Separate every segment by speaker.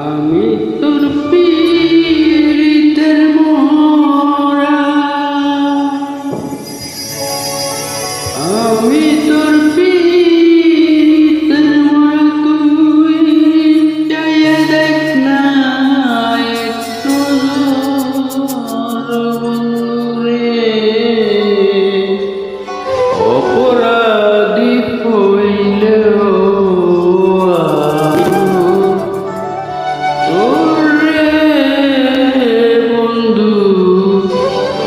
Speaker 1: আমি তোর পীড়িতের মোরা, আমি তোর পীড়িতের মোরা, তুই চাইয়া দেখ না একটু রে, অপরাধী হইলেও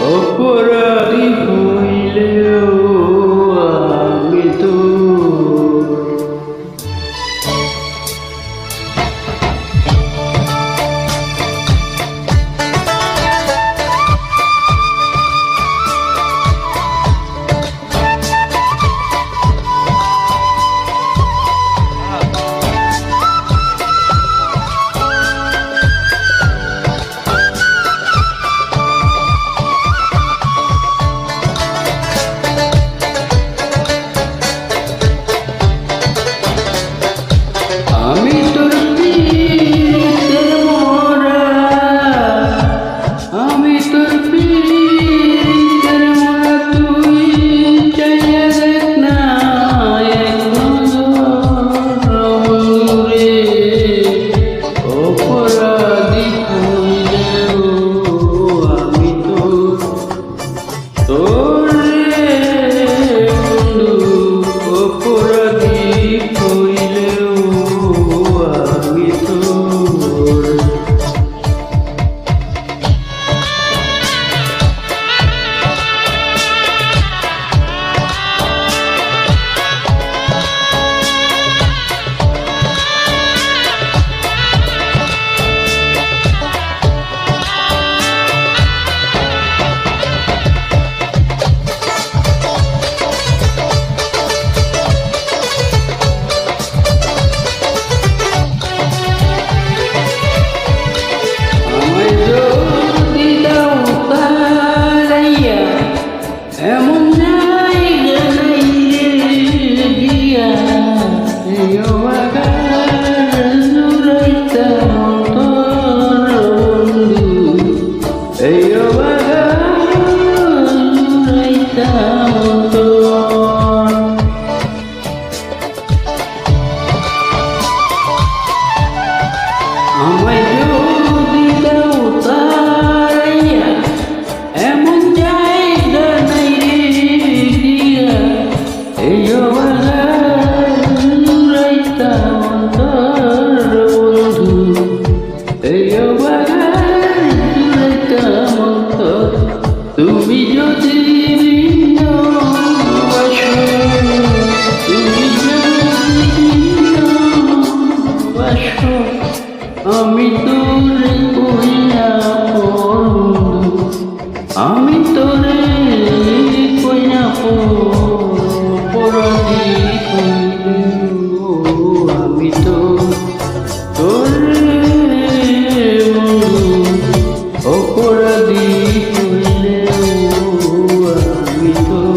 Speaker 1: অপরাধী হইলেও আমি তো আমি তোর পীড়িতের মোরা, আমি তোর পীড়িতের মোরা, তুই চাইয়া দেখ না এক নজর রে, অপরাধী হইলেও আমি তোর রে বন্ধু, অপরাধী হইলেও আমি তোর। আমায় যদি দাও তারাইয়া, এমন জায়গা নাই রে দিয়া, এই অবাগার জুড়াইতা অন্তর বন্ধু, এই অবাগার জুড়াইতা অন্তর। আমায় যদি দাও তারাইয়া, এমন জায়গা নাই রে দিয়া, এই অবাগার জুড়াইতা অন্তর বন্ধু, এই অবাগার জুড়াইতা অন্তর। তুমি যদি ভিন্ন বাসো, তুমি যদি ভিন্ন বাসো, আমি তোরে কইয়া বন্ধু, আমি তোরে কইয়া অপরাধী হইলেও আমি তোরে বন্ধু, অপরাধী হইলেও আমি তোর।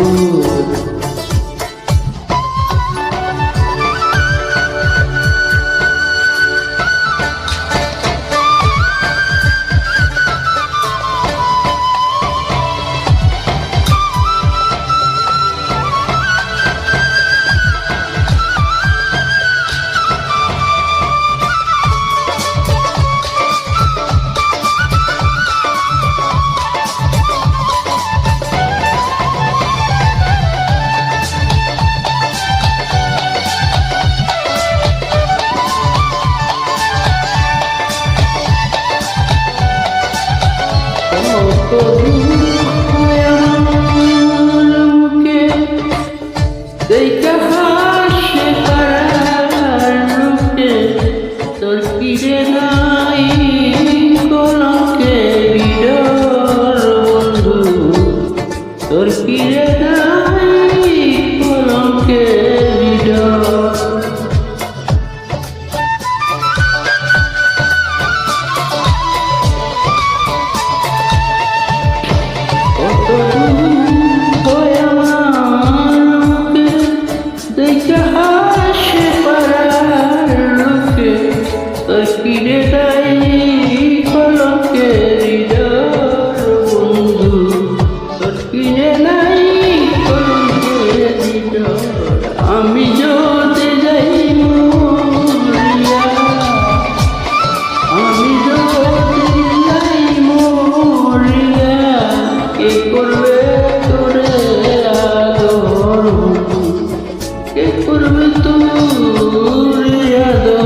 Speaker 1: তোর পিড়ে নাই কলকে বিডর বন্ধু, তোর পিড়ে নাই কলকে বিডর। দেখা হাসে পাড়ার লোকে, তোর কিরে নাই কলঙ্কের হৃদয় বন্ধু, তোর কিরে নাই কলঙ্কের হৃদয়। আমি যদি যাই মরিয়া, আমি যদি যাই মরিয়া, কে করবে তোরে আদর, কে করবে তোরে আদর।